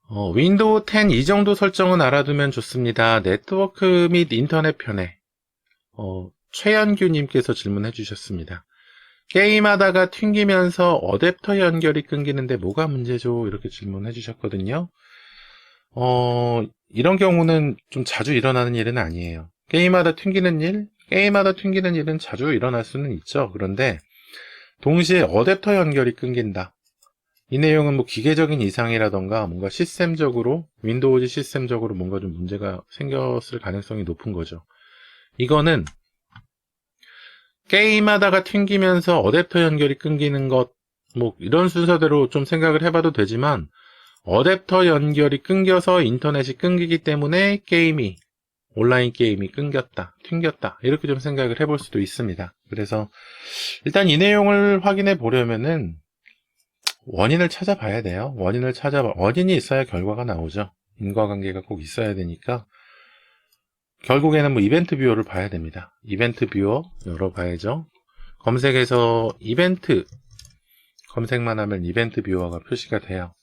윈도우 10 이 정도 설정은 알아두면 좋습니다. 네트워크 및 인터넷 편에 최현규님께서 질문해 주셨습니다. 게임하다가 튕기면서 어댑터 연결이 끊기는데 뭐가 문제죠? 이렇게 질문해 주셨거든요. 이런 경우는 좀 자주 일어나는 일은 아니에요. 게임하다 튕기는 일은 자주 일어날 수는 있죠. 그런데 동시에 어댑터 연결이 끊긴다. 이 내용은 뭐 기계적인 이상이라던가 뭔가 시스템적으로, 윈도우즈 시스템적으로 뭔가 좀 문제가 생겼을 가능성이 높은 거죠. 이거는 게임하다가 튕기면서 어댑터 연결이 끊기는 것, 뭐 이런 순서대로 좀 생각을 해봐도 되지만, 어댑터 연결이 끊겨서 인터넷이 끊기기 때문에 온라인 게임이 끊겼다, 튕겼다, 이렇게 좀 생각을 해볼 수도 있습니다. 그래서 일단 이 내용을 확인해 보려면은 원인을 찾아봐야 돼요. 원인이 있어야 결과가 나오죠. 인과관계가 꼭 있어야 되니까 결국에는 뭐 이벤트 뷰어를 봐야 됩니다. 이벤트 뷰어 열어봐야죠. 검색해서 이벤트 검색만 하면 이벤트 뷰어가 표시가 돼요.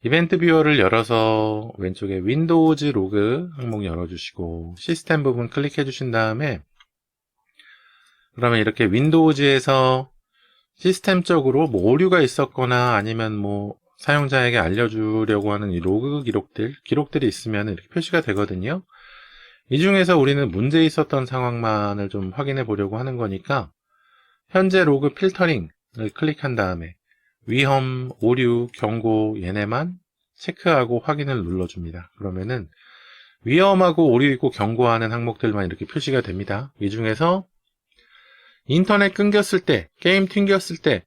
이벤트 뷰어를 열어서 왼쪽에 윈도우즈 로그 항목 열어주시고 시스템 부분 클릭해 주신 다음에 그러면 이렇게 윈도우즈에서 시스템적으로 뭐 오류가 있었거나 아니면 뭐 사용자에게 알려주려고 하는 이 로그 기록들이 있으면 이렇게 표시가 되거든요. 이 중에서 우리는 문제 있었던 상황만을 좀 확인해 보려고 하는 거니까 현재 로그 필터링을 클릭한 다음에 위험, 오류, 경고 얘네만 체크하고 확인을 눌러줍니다. 그러면은 위험하고 오류 있고 경고하는 항목들만 이렇게 표시가 됩니다. 이 중에서 인터넷 끊겼을 때, 게임 튕겼을 때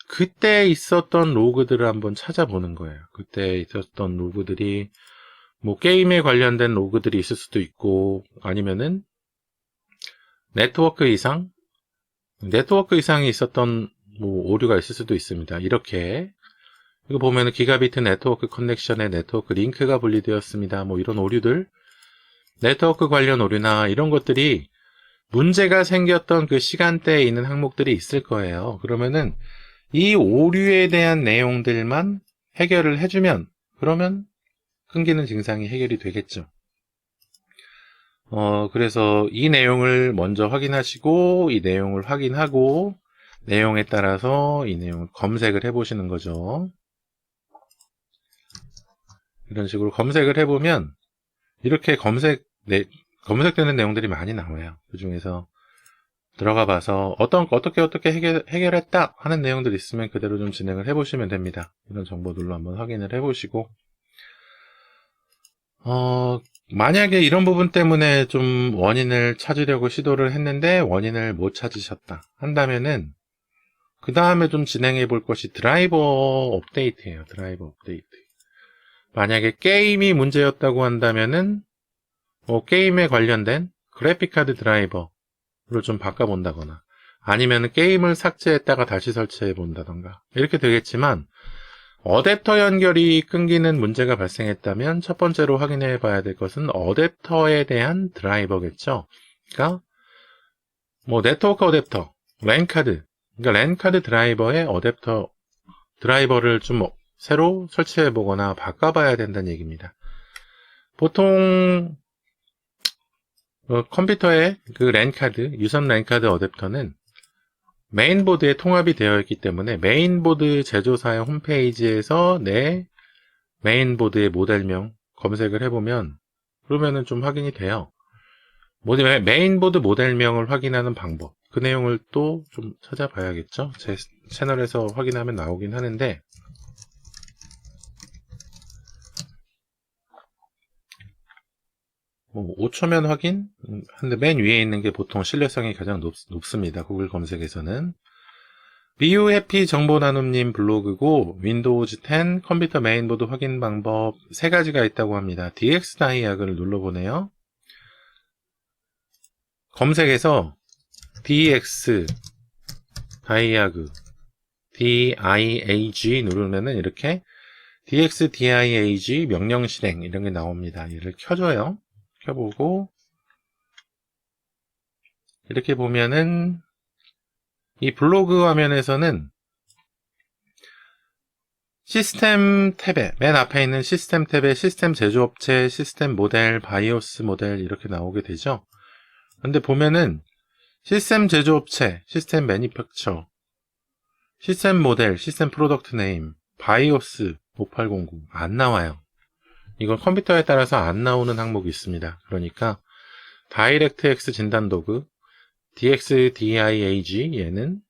그때 있었던 로그들을 한번 찾아보는 거예요. 그때 있었던 로그들이 뭐 게임에 관련된 로그들이 있을 수도 있고 아니면은 네트워크 이상이 있었던 뭐 오류가 있을 수도 있습니다. 이렇게 이거 보면은 기가비트 네트워크 커넥션에 네트워크 링크가 분리되었습니다. 뭐 이런 오류들, 네트워크 관련 오류나 이런 것들이 문제가 생겼던 그 시간대에 있는 항목들이 있을 거예요. 그러면은 이 오류에 대한 내용들만 해결을 해주면 그러면 끊기는 증상이 해결이 되겠죠. 그래서 이 내용을 먼저 확인하시고 이 내용을 확인하고 내용에 따라서 이 내용을 검색을 해보시는 거죠. 이런 식으로 검색을 해보면 이렇게 검색되는 내용들이 많이 나와요. 그 중에서 들어가 봐서 어떻게 해결했다 하는 내용들이 있으면 그대로 좀 진행을 해보시면 됩니다. 이런 정보들로 한번 확인을 해보시고 만약에 이런 부분 때문에 좀 원인을 찾으려고 시도를 했는데 원인을 못 찾으셨다 한다면은 그 다음에 좀 진행해 볼 것이 드라이버 업데이트예요. 드라이버 업데이트. 만약에 게임이 문제였다고 한다면은 게임에 관련된 그래픽카드 드라이버를 좀 바꿔본다거나 아니면 게임을 삭제했다가 다시 설치해 본다던가 이렇게 되겠지만 어댑터 연결이 끊기는 문제가 발생했다면 첫 번째로 확인해 봐야 될 것은 어댑터에 대한 드라이버겠죠. 그러니까 뭐 네트워크 어댑터, 랜카드, 그러니까 랜카드 드라이버의 어댑터 드라이버를 좀 새로 설치해 보거나 바꿔봐야 된다는 얘기입니다. 보통 컴퓨터의 그 랜카드, 유선 랜카드 어댑터는 메인보드에 통합이 되어 있기 때문에 메인보드 제조사의 홈페이지에서 내 메인보드의 모델명 검색을 해보면 그러면은 좀 확인이 돼요. 메인보드 모델명을 확인하는 방법 그 내용을 또 좀 찾아봐야겠죠. 제 채널에서 확인하면 나오긴 하는데 5초면 확인? 근데 맨 위에 있는 게 보통 신뢰성이 가장 높습니다. 구글 검색에서는. 미유해피 정보나눔님 블로그고 윈도우즈 10 컴퓨터 메인보드 확인 방법 3가지가 있다고 합니다. DX 다이아그를 눌러보네요. 검색에서 DX 다이아그 DIAG 누르면은 이렇게 DX DIAG 명령 실행 이런 게 나옵니다. 얘를 켜줘요. 켜보고 이렇게 보면은 이 블로그 화면에서는 시스템 탭에 맨 앞에 있는 시스템 탭에 시스템 제조업체, 시스템 모델, 바이오스 모델 이렇게 나오게 되죠. 근데 보면은 시스템 제조업체, 시스템 매니팩처, 시스템 모델, 시스템 프로덕트 네임, 바이오스 5809 안 나와요. 이건 컴퓨터에 따라서 안 나오는 항목이 있습니다. 그러니까 다이렉트X 진단 도구, DXDIAG 얘는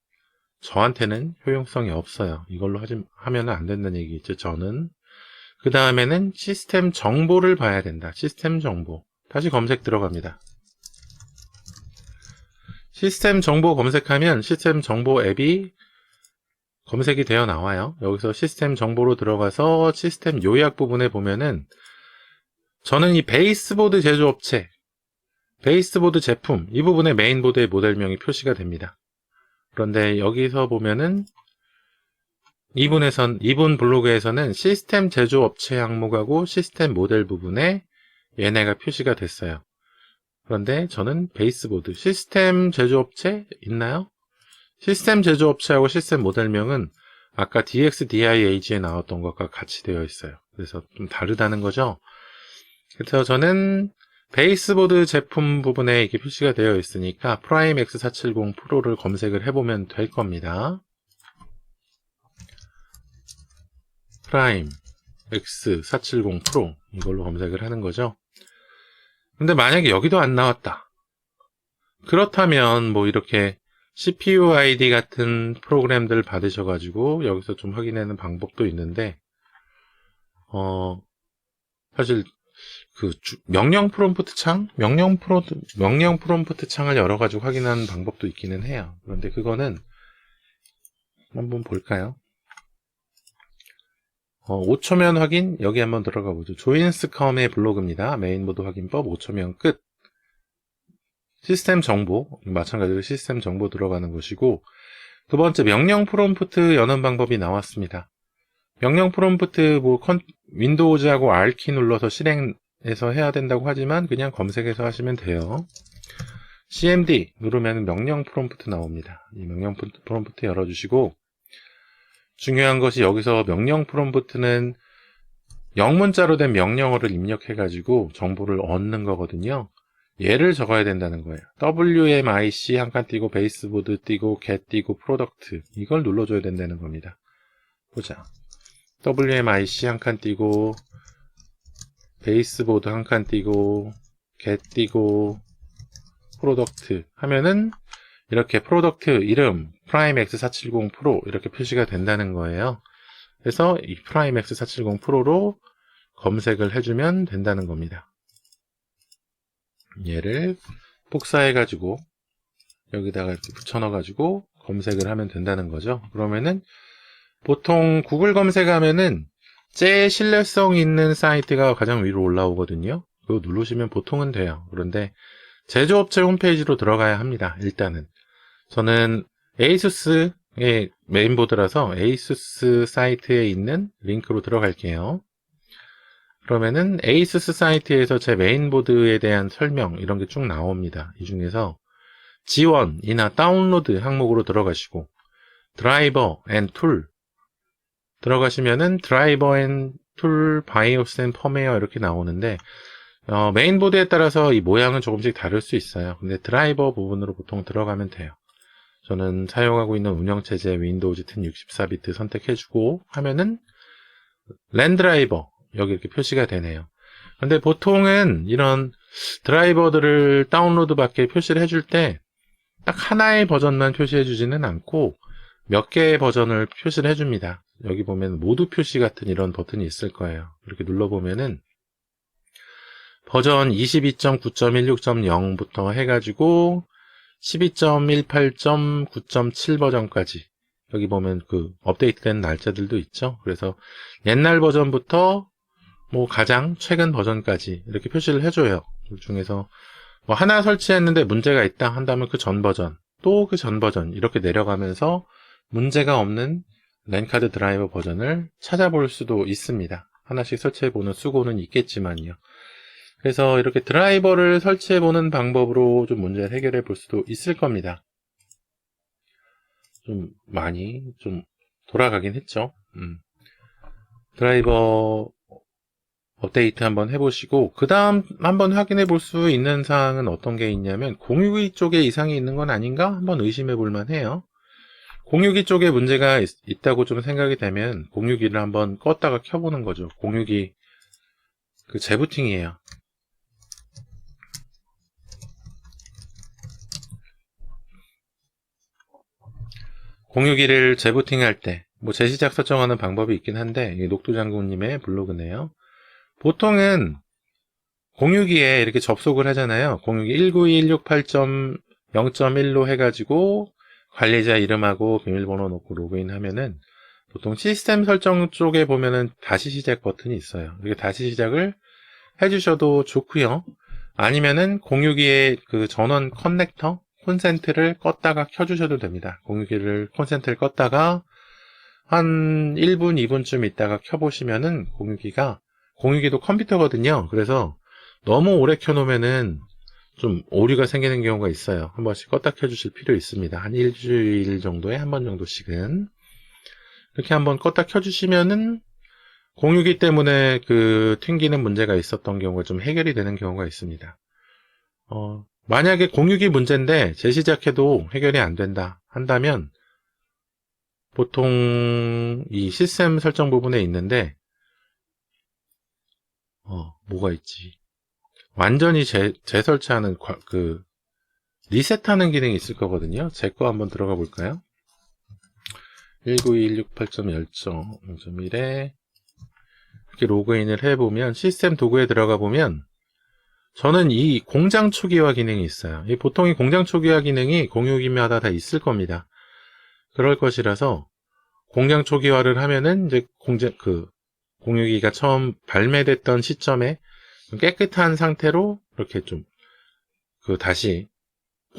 저한테는 효용성이 없어요. 이걸로 하면 안 된다는 얘기죠. 저는. 그 다음에는 시스템 정보를 봐야 된다. 시스템 정보. 다시 검색 들어갑니다. 시스템 정보 검색하면 시스템 정보 앱이 검색이 되어 나와요. 여기서 시스템 정보로 들어가서 시스템 요약 부분에 보면은 저는 이 베이스보드 제조업체, 베이스보드 제품 이 부분에 메인보드의 모델명이 표시가 됩니다. 그런데 여기서 보면은 이분 블로그에서는 시스템 제조업체 항목하고 시스템 모델 부분에 얘네가 표시가 됐어요. 그런데 저는 베이스보드, 시스템 제조업체 있나요? 시스템 제조업체하고 시스템 모델명은 아까 DXDIAG에 나왔던 것과 같이 되어 있어요. 그래서 좀 다르다는 거죠. 그래서 저는 베이스보드 제품 부분에 이게 표시가 되어 있으니까 프라임 X470 프로를 검색을 해보면 될 겁니다. 프라임 X470 프로 이걸로 검색을 하는 거죠. 근데 만약에 여기도 안 나왔다. 그렇다면 뭐 이렇게 CPU ID 같은 프로그램들 받으셔가지고 여기서 좀 확인하는 방법도 있는데 사실 그 명령 프롬프트 창? 명령 프롬프트 창을 열어가지고 확인하는 방법도 있기는 해요. 그런데 그거는 한번 볼까요? 5초면 확인 여기 한번 들어가 보죠. 조인스컴의 블로그입니다. 메인보드 확인법 5초면 끝. 시스템 정보 마찬가지로 시스템 정보 들어가는 것이고 두 번째 명령 프롬프트 여는 방법이 나왔습니다. 명령 프롬프트 윈도우즈하고 R키 눌러서 실행해서 해야 된다고 하지만 그냥 검색해서 하시면 돼요. CMD 누르면 명령 프롬프트 나옵니다. 이 명령 프롬프트 열어주시고 중요한 것이 여기서 명령 프롬프트는 영문자로 된 명령어를 입력해가지고 정보를 얻는 거거든요. 얘를 적어야 된다는 거예요. WMIC 한 칸 띄고 베이스보드 띄고 get 띄고 프로덕트 이걸 눌러줘야 된다는 겁니다. 보자. WMIC 한 칸 띄고 베이스보드 한 칸 띄고 get 띄고 프로덕트 하면은 이렇게 프로덕트 이름 프라임 X470 프로 이렇게 표시가 된다는 거예요. 그래서 이 프라임 X470 프로로 검색을 해주면 된다는 겁니다. 얘를 복사해 가지고 여기다가 이렇게 붙여 넣어 가지고 검색을 하면 된다는 거죠. 그러면은 보통 구글 검색하면은 제일 신뢰성 있는 사이트가 가장 위로 올라오거든요. 그거 누르시면 보통은 돼요. 그런데 제조업체 홈페이지로 들어가야 합니다. 일단은 저는 에이수스의 메인보드라서 에이수스 사이트에 있는 링크로 들어갈게요. 그러면은 에이수스 사이트에서 제 메인보드에 대한 설명 이런 게 쭉 나옵니다. 이 중에서 지원이나 다운로드 항목으로 들어가시고 드라이버 앤 툴 들어가시면은 드라이버 앤 툴 바이오스 앤 펌웨어 이렇게 나오는데 메인보드에 따라서 이 모양은 조금씩 다를 수 있어요. 근데 드라이버 부분으로 보통 들어가면 돼요. 저는 사용하고 있는 운영체제 윈도우즈 10 64비트 선택해주고 하면은 랜 드라이버 여기 이렇게 표시가 되네요. 근데 보통은 이런 드라이버들을 다운로드 받게 표시를 해줄 때 딱 하나의 버전만 표시해 주지는 않고 몇 개의 버전을 표시를 해줍니다. 여기 보면 모두 표시 같은 이런 버튼이 있을 거예요. 이렇게 눌러보면은 버전 22.9.16.0부터 해가지고 12.18.9.7 버전까지 여기 보면 그 업데이트된 날짜들도 있죠. 그래서 옛날 버전부터 뭐 가장 최근 버전까지 이렇게 표시를 해줘요. 그 중에서 뭐 하나 설치했는데 문제가 있다 한다면 그 전 버전 또 그 전 버전 이렇게 내려가면서 문제가 없는 랜카드 드라이버 버전을 찾아볼 수도 있습니다. 하나씩 설치해보는 수고는 있겠지만요. 그래서 이렇게 드라이버를 설치해보는 방법으로 좀 문제를 해결해 볼 수도 있을 겁니다. 좀 많이 좀 돌아가긴 했죠. 드라이버 업데이트 한번 해보시고, 그 다음 한번 확인해 볼 수 있는 사항은 어떤 게 있냐면, 공유기 쪽에 이상이 있는 건 아닌가? 한번 의심해 볼 만해요. 공유기 쪽에 문제가 있다고 좀 생각이 되면, 공유기를 한번 껐다가 켜보는 거죠. 공유기, 그 재부팅이에요. 공유기를 재부팅할 때, 뭐 재시작 설정하는 방법이 있긴 한데, 이게 녹두장군님의 블로그네요. 보통은 공유기에 이렇게 접속을 하잖아요. 공유기 192.168.0.1로 해가지고 관리자 이름하고 비밀번호 넣고 로그인 하면은 보통 시스템 설정 쪽에 보면은 다시 시작 버튼이 있어요. 이렇게 다시 시작을 해주셔도 좋고요. 아니면은 공유기의 그 전원 커넥터 콘센트를 껐다가 켜주셔도 됩니다. 공유기를 콘센트를 껐다가 한 1분, 2분쯤 있다가 켜보시면은 공유기도 컴퓨터거든요. 그래서 너무 오래 켜놓으면은 좀 오류가 생기는 경우가 있어요. 한 번씩 껐다 켜주실 필요 있습니다. 한 일주일 정도에 한 번 정도씩은. 이렇게 한번 껐다 켜주시면은 공유기 때문에 그 튕기는 문제가 있었던 경우가 좀 해결이 되는 경우가 있습니다. 만약에 공유기 문제인데 재시작해도 해결이 안 된다 한다면 보통 이 시스템 설정 부분에 있는데 뭐가 있지? 완전히 재설치하는 리셋하는 기능이 있을 거거든요. 제 거 한번 들어가 볼까요? 192.168.0.1에 이렇게 로그인을 해보면 시스템 도구에 들어가 보면 저는 이 공장 초기화 기능이 있어요. 보통 이 공장 초기화 기능이 공유기마다 다 있을 겁니다. 그럴 것이라서 공장 초기화를 하면은 이제 공유기가 처음 발매됐던 시점에 깨끗한 상태로 이렇게 좀 다시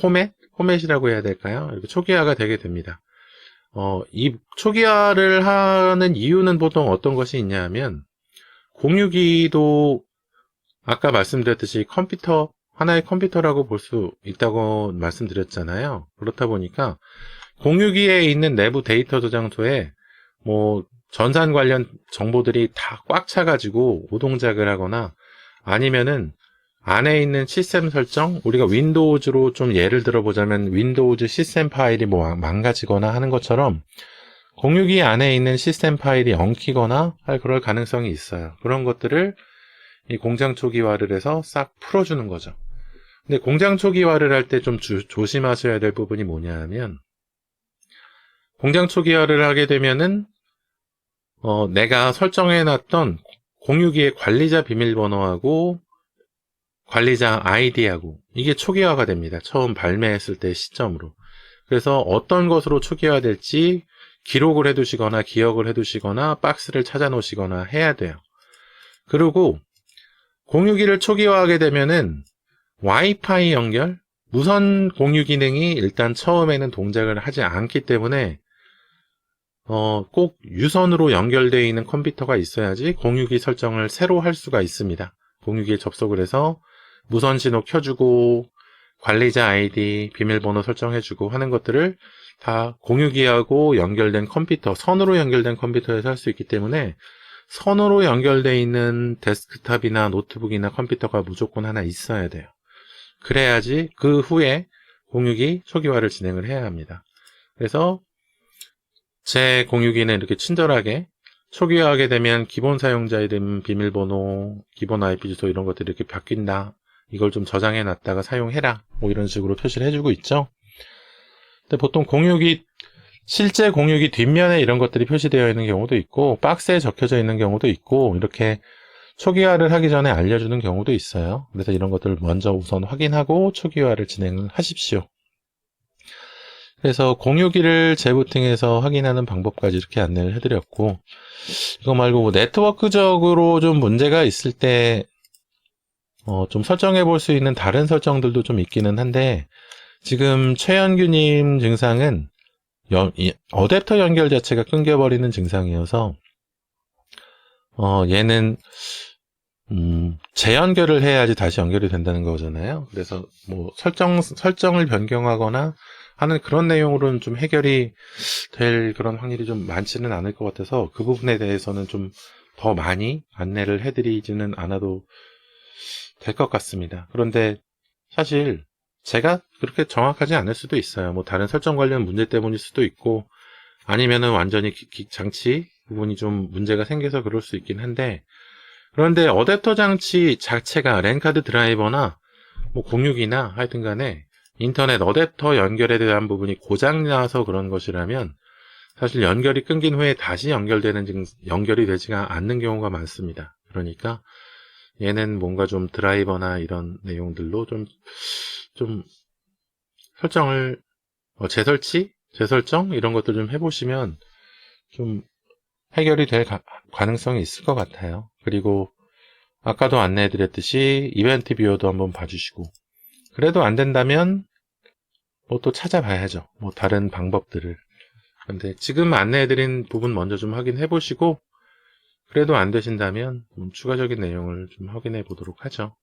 포맷이라고 해야 될까요? 이렇게 초기화가 되게 됩니다. 이 초기화를 하는 이유는 보통 어떤 것이 있냐 하면 공유기도 아까 말씀드렸듯이 하나의 컴퓨터라고 볼 수 있다고 말씀드렸잖아요. 그렇다 보니까 공유기에 있는 내부 데이터 저장소에 뭐 전산 관련 정보들이 다 꽉 차가지고 오동작을 하거나 아니면은 안에 있는 시스템 설정, 우리가 윈도우즈로 좀 예를 들어보자면 윈도우즈 시스템 파일이 뭐 망가지거나 하는 것처럼 공유기 안에 있는 시스템 파일이 엉키거나 할 그럴 가능성이 있어요. 그런 것들을 이 공장 초기화를 해서 싹 풀어주는 거죠. 근데 공장 초기화를 할 때 좀 조심하셔야 될 부분이 뭐냐 하면 공장 초기화를 하게 되면은 내가 설정해놨던 공유기의 관리자 비밀번호하고 관리자 아이디하고 이게 초기화가 됩니다. 처음 발매했을 때 시점으로. 그래서 어떤 것으로 초기화될지 기록을 해두시거나 기억을 해두시거나 박스를 찾아 놓으시거나 해야 돼요. 그리고 공유기를 초기화하게 되면은 와이파이 연결, 무선 공유 기능이 일단 처음에는 동작을 하지 않기 때문에 꼭 유선으로 연결되어 있는 컴퓨터가 있어야지 공유기 설정을 새로 할 수가 있습니다. 공유기에 접속을 해서 무선 신호 켜주고 관리자 아이디, 비밀번호 설정해주고 하는 것들을 다 공유기하고 연결된 컴퓨터, 선으로 연결된 컴퓨터에서 할 수 있기 때문에 선으로 연결되어 있는 데스크탑이나 노트북이나 컴퓨터가 무조건 하나 있어야 돼요. 그래야지 그 후에 공유기 초기화를 진행을 해야 합니다. 그래서 제 공유기는 이렇게 친절하게 초기화하게 되면 기본 사용자 이름, 비밀번호, 기본 IP 주소 이런 것들이 이렇게 바뀐다. 이걸 좀 저장해 놨다가 사용해라. 뭐 이런 식으로 표시를 해주고 있죠. 근데 보통 실제 공유기 뒷면에 이런 것들이 표시되어 있는 경우도 있고 박스에 적혀져 있는 경우도 있고 이렇게 초기화를 하기 전에 알려주는 경우도 있어요. 그래서 이런 것들을 먼저 우선 확인하고 초기화를 진행을 하십시오. 그래서 공유기를 재부팅해서 확인하는 방법까지 이렇게 안내를 해드렸고, 이거 말고 뭐 네트워크적으로 좀 문제가 있을 때 좀 설정해 볼 수 있는 다른 설정들도 좀 있기는 한데, 지금 최현규님 증상은 어댑터 연결 자체가 끊겨버리는 증상이어서 얘는 재연결을 해야지 다시 연결이 된다는 거잖아요. 그래서 뭐 설정을 변경하거나 하는 그런 내용으로는 좀 해결이 될 그런 확률이 좀 많지는 않을 것 같아서 그 부분에 대해서는 좀 더 많이 안내를 해드리지는 않아도 될 것 같습니다. 그런데 사실 제가 그렇게 정확하지 않을 수도 있어요. 뭐 다른 설정 관련 문제 때문일 수도 있고, 아니면은 완전히 장치 부분이 좀 문제가 생겨서 그럴 수 있긴 한데, 그런데 어댑터 장치 자체가 랜카드 드라이버나 뭐 06이나 하여튼 간에 인터넷 어댑터 연결에 대한 부분이 고장나서 그런 것이라면 사실 연결이 끊긴 후에 다시 연결이 되지가 않는 경우가 많습니다. 그러니까 얘는 뭔가 좀 드라이버나 이런 내용들로 좀 설정을, 재설정? 이런 것들 좀 해보시면 좀 해결이 될 가능성이 있을 것 같아요. 그리고 아까도 안내해드렸듯이 이벤트 뷰어도 한번 봐주시고, 그래도 안 된다면 뭐 또 찾아봐야죠. 뭐 다른 방법들을. 근데 지금 안내해드린 부분 먼저 좀 확인해 보시고, 그래도 안 되신다면 추가적인 내용을 좀 확인해 보도록 하죠.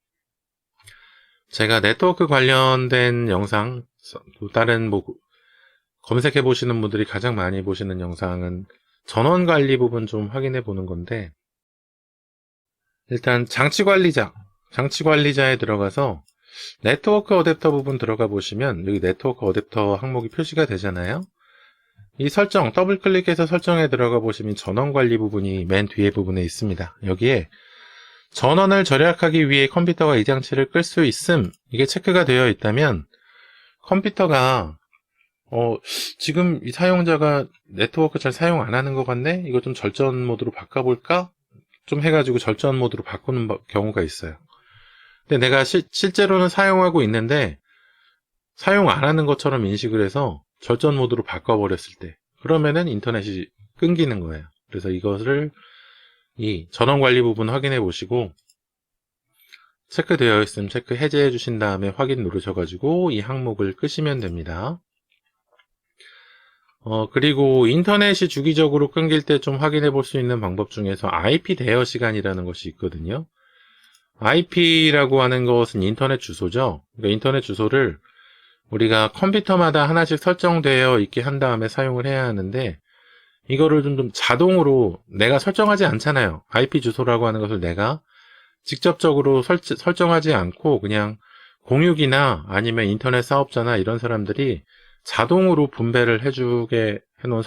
제가 네트워크 관련된 영상, 또 다른 뭐 검색해 보시는 분들이 가장 많이 보시는 영상은 전원 관리 부분 좀 확인해 보는 건데, 일단 장치 관리자에 들어가서 네트워크 어댑터 부분 들어가 보시면 여기 네트워크 어댑터 항목이 표시가 되잖아요. 이 설정, 더블 클릭해서 설정에 들어가 보시면 전원 관리 부분이 맨 뒤에 부분에 있습니다. 여기에 전원을 절약하기 위해 컴퓨터가 이 장치를 끌 수 있음, 이게 체크가 되어 있다면 컴퓨터가 지금 이 사용자가 네트워크 잘 사용 안 하는 것 같네? 이거 좀 절전 모드로 바꿔볼까? 좀 해가지고 절전 모드로 바꾸는 경우가 있어요. 근데 내가 실제로는 사용하고 있는데 사용 안 하는 것처럼 인식을 해서 절전 모드로 바꿔버렸을 때, 그러면은 인터넷이 끊기는 거예요. 그래서 이것을 이 전원 관리 부분 확인해 보시고, 체크되어 있으면 체크 해제해 주신 다음에 확인 누르셔가지고 이 항목을 끄시면 됩니다. 그리고 인터넷이 주기적으로 끊길 때 좀 확인해 볼 수 있는 방법 중에서 IP 대여 시간이라는 것이 있거든요. IP라고 하는 것은 인터넷 주소죠. 그러니까 인터넷 주소를 우리가 컴퓨터마다 하나씩 설정되어 있게 한 다음에 사용을 해야 하는데, 이거를 좀 자동으로 내가 설정하지 않잖아요. IP 주소라고 하는 것을 내가 직접적으로 설정하지 않고 그냥 공유기나 아니면 인터넷 사업자나 이런 사람들이 자동으로 분배를 해주게 해놓은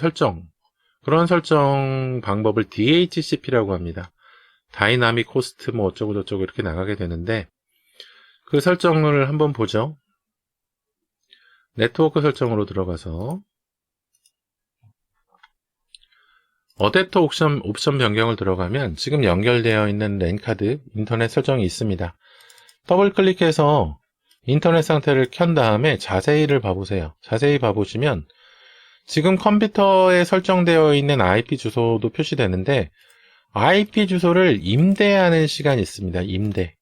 그런 설정 방법을 DHCP라고 합니다. 다이나믹 호스트 뭐 어쩌고 저쩌고 이렇게 나가게 되는데, 그 설정을 한번 보죠. 네트워크 설정으로 들어가서 어댑터 옵션 변경을 들어가면 지금 연결되어 있는 랜카드 인터넷 설정이 있습니다. 더블 클릭해서 인터넷 상태를 켠 다음에 자세히를 봐보세요. 자세히 봐보시면 지금 컴퓨터에 설정되어 있는 IP 주소도 표시되는데, IP 주소를 임대하는 시간이 있습니다. 임대.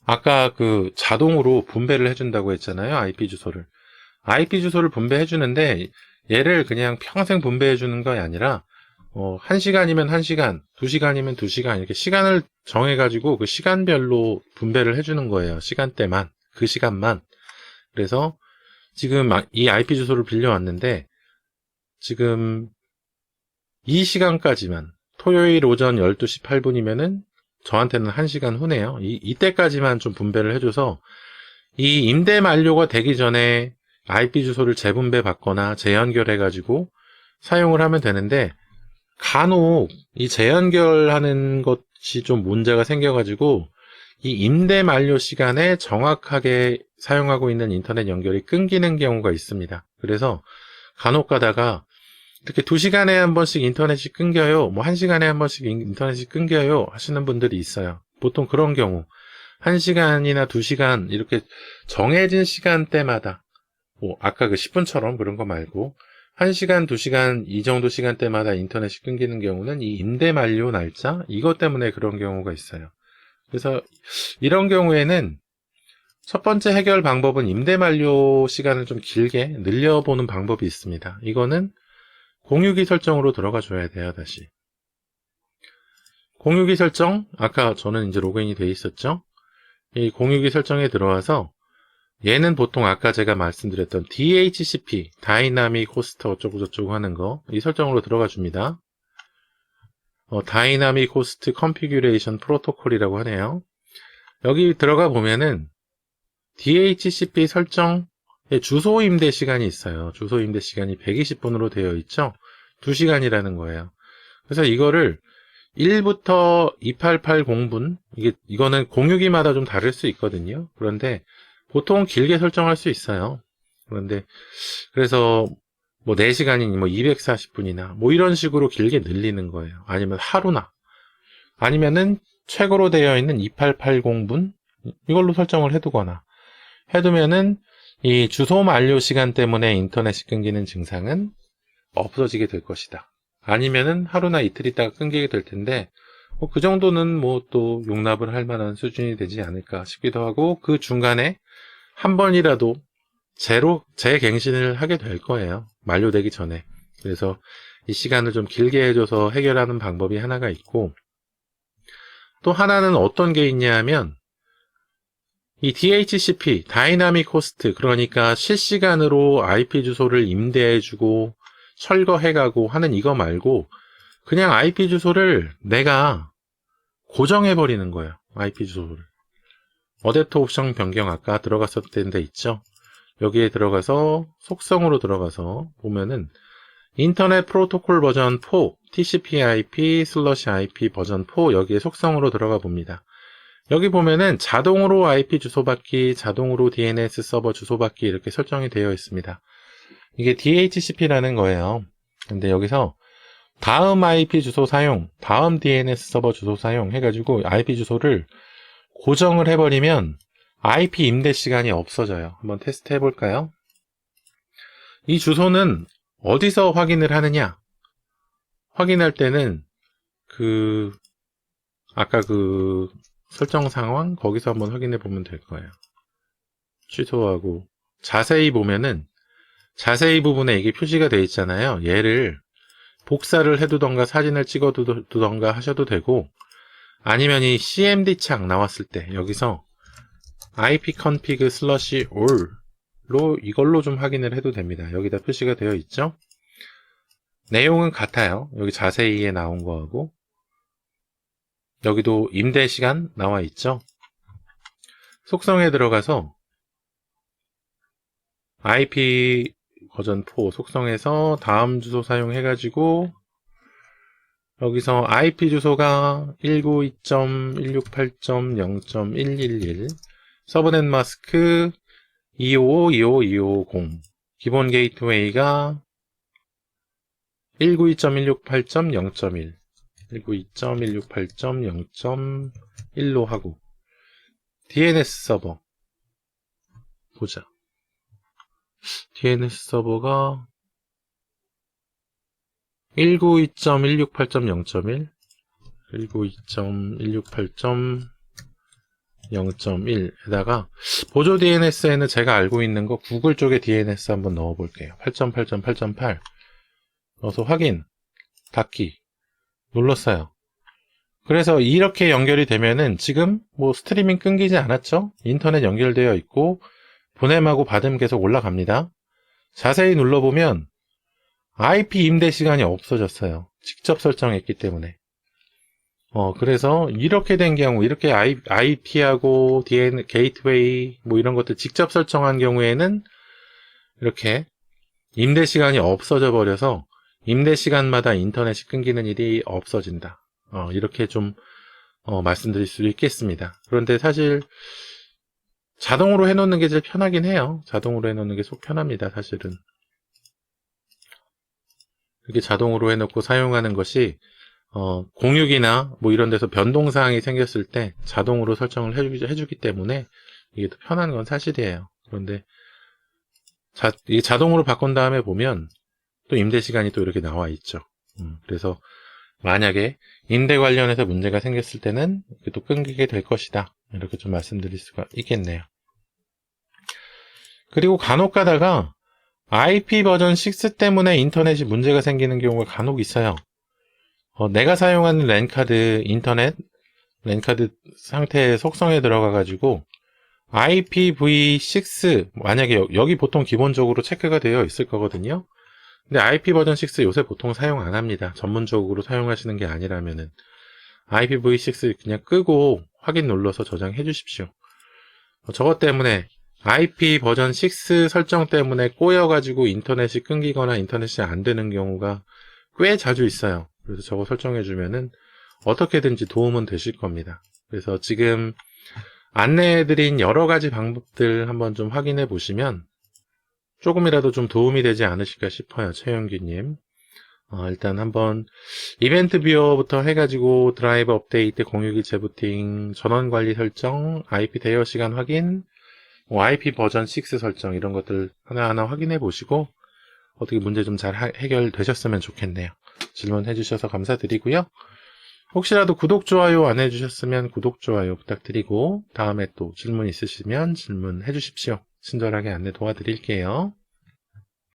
아까 그 자동으로 분배를 해준다고 했잖아요. IP 주소를 분배해 주는데, 얘를 그냥 평생 분배해 주는 것이 아니라 1시간이면 1시간, 2시간이면 2시간 이렇게 시간을 정해 가지고 그 시간별로 분배를 해 주는 거예요. 시간대만, 그 시간만. 그래서 지금 이 IP 주소를 빌려왔는데, 지금 이 시간까지만, 토요일 오전 12시 8분이면은 저한테는 1시간 후네요. 이때까지만 좀 분배를 해줘서 이 임대 만료가 되기 전에 IP 주소를 재분배 받거나 재연결해가지고 사용을 하면 되는데, 간혹 이 재연결하는 것이 좀 문제가 생겨가지고 이 임대 만료 시간에 정확하게 사용하고 있는 인터넷 연결이 끊기는 경우가 있습니다. 그래서 간혹 가다가 이렇게 2시간에 한 번씩 인터넷이 끊겨요, 뭐 1시간에 한 번씩 인터넷이 끊겨요 하시는 분들이 있어요. 보통 그런 경우 1시간이나 2시간 이렇게 정해진 시간대마다, 뭐 아까 그 10분처럼 그런 거 말고 1시간, 2시간 이 정도 시간대마다 인터넷이 끊기는 경우는 이 임대 만료 날짜, 이것 때문에 그런 경우가 있어요. 그래서 이런 경우에는 첫 번째 해결 방법은 임대 만료 시간을 좀 길게 늘려보는 방법이 있습니다. 이거는 공유기 설정으로 들어가 줘야 돼요. 다시 공유기 설정, 아까 저는 이제 로그인이 돼 있었죠. 이 공유기 설정에 들어와서 얘는 보통 아까 제가 말씀드렸던 DHCP, 다이나믹 호스트 어쩌고 저쩌고 하는 거, 이 설정으로 들어가 줍니다. 다이나믹 호스트 컨피규레이션 프로토콜이라고 하네요. 여기 들어가 보면은 DHCP 설정의 주소 임대 시간이 있어요. 주소 임대 시간이 120분으로 되어 있죠. 2시간이라는 거예요. 그래서 이거를 1부터 2880분, 이거는 공유기마다 좀 다를 수 있거든요. 그런데 보통 길게 설정할 수 있어요. 그래서 뭐 4시간이니 뭐 240분이나 뭐 이런 식으로 길게 늘리는 거예요. 아니면 하루나, 아니면은 최고로 되어 있는 2880분 이걸로 설정을 해두거나 해두면은 이 주소 만료 시간 때문에 인터넷이 끊기는 증상은 없어지게 될 것이다. 아니면은 하루나 이틀 있다가 끊기게 될 텐데 그 정도는 뭐 또 용납을 할 만한 수준이 되지 않을까 싶기도 하고, 그 중간에 한 번이라도 재갱신을 하게 될 거예요. 만료되기 전에. 그래서 이 시간을 좀 길게 해줘서 해결하는 방법이 하나가 있고, 또 하나는 어떤 게 있냐 하면 이 DHCP, 다이나믹 호스트, 그러니까 실시간으로 IP 주소를 임대해주고 철거해가고 하는 이거 말고 그냥 IP 주소를 내가 고정해버리는 거예요. IP 주소를. 어댑터 옵션 변경 아까 들어갔었던 데 있죠. 여기에 들어가서 속성으로 들어가서 보면은 인터넷 프로토콜 버전 4, TCP/IP/IP 버전 4 여기에 속성으로 들어가 봅니다. 여기 보면은 자동으로 IP 주소받기, 자동으로 DNS 서버 주소받기 이렇게 설정이 되어 있습니다. 이게 DHCP라는 거예요. 근데 여기서 다음 IP 주소 사용, 다음 DNS 서버 주소 사용 해가지고 IP 주소를 고정을 해버리면 IP 임대 시간이 없어져요. 한번 테스트 해볼까요? 이 주소는 어디서 확인을 하느냐? 확인할 때는 아까 설정 상황 거기서 한번 확인해 보면 될 거예요. 취소하고 자세히 보면은 자세히 부분에 이게 표시가 되어 있잖아요. 얘를 복사를 해두던가 사진을 찍어두던가 하셔도 되고, 아니면 이 CMD 창 나왔을 때 여기서 ipconfig/all로 이걸로 좀 확인을 해도 됩니다. 여기다 표시가 되어 있죠. 내용은 같아요. 여기 자세히에 나온 거하고 여기도 임대 시간 나와 있죠. 속성에 들어가서 IP 버전 4 속성에서 다음 주소 사용해가지고 여기서 IP 주소가 192.168.0.111 서브넷 마스크 255.255.250 기본 게이트웨이가 192.168.0.1 192.168.0.1로 하고 DNS 서버 보자. DNS 서버가 192.168.0.1 192.168.0.1에다가 보조 DNS에는 제가 알고 있는 거 구글 쪽에 DNS 한번 넣어 볼게요. 8.8.8.8 넣어서 확인 닫기 눌렀어요. 그래서 이렇게 연결이 되면은 지금 뭐 스트리밍 끊기지 않았죠? 인터넷 연결되어 있고 보냄하고 받음 계속 올라갑니다. 자세히 눌러보면 IP 임대 시간이 없어졌어요. 직접 설정했기 때문에. 그래서 이렇게 된 경우, 이렇게 IP하고 DN, 게이트웨이 뭐 이런 것들 직접 설정한 경우에는 이렇게 임대 시간이 없어져 버려서 임대 시간마다 인터넷이 끊기는 일이 없어진다. 이렇게 좀 말씀드릴 수 있겠습니다. 그런데 사실 자동으로 해놓는 게 제일 편하긴 해요. 자동으로 해놓는 게 속 편합니다. 사실은 이렇게 자동으로 해놓고 사용하는 것이 공유기나 뭐 이런 데서 변동사항이 생겼을 때 자동으로 설정을 해주기 때문에 이게 더 편한 건 사실이에요. 그런데 이게 자동으로 바꾼 다음에 보면 또 임대 시간이 또 이렇게 나와 있죠. 그래서 만약에 임대 관련해서 문제가 생겼을 때는 이렇게 또 끊기게 될 것이다. 이렇게 좀 말씀드릴 수가 있겠네요. 그리고 간혹 가다가 IP 버전 6 때문에 인터넷이 문제가 생기는 경우가 간혹 있어요. 내가 사용하는 랜카드 인터넷 랜카드 상태의 속성에 들어가 가지고 IPv6 만약에 여기 보통 기본적으로 체크가 되어 있을 거거든요. 근데 IP 버전 6 요새 보통 사용 안 합니다. 전문적으로 사용하시는 게 아니라면은 IPv6 그냥 끄고 확인 눌러서 저장해 주십시오. 저것 때문에 IP 버전 6 설정 때문에 꼬여가지고 인터넷이 끊기거나 인터넷이 안 되는 경우가 꽤 자주 있어요. 그래서 저거 설정해주면은 어떻게든지 도움은 되실 겁니다. 그래서 지금 안내해드린 여러 가지 방법들 한번 좀 확인해 보시면 조금이라도 좀 도움이 되지 않으실까 싶어요. 최영규님. 일단 한번 이벤트 뷰어부터 해가지고 드라이브 업데이트, 공유기 재부팅, 전원 관리 설정, IP 대여 시간 확인, IP 버전 6 설정 이런 것들 하나하나 확인해 보시고 어떻게 문제 좀 잘 해결되셨으면 좋겠네요. 질문해 주셔서 감사드리고요. 혹시라도 구독, 좋아요 안 해주셨으면 구독, 좋아요 부탁드리고 다음에 또 질문 있으시면 질문해 주십시오. 친절하게 안내 도와드릴게요.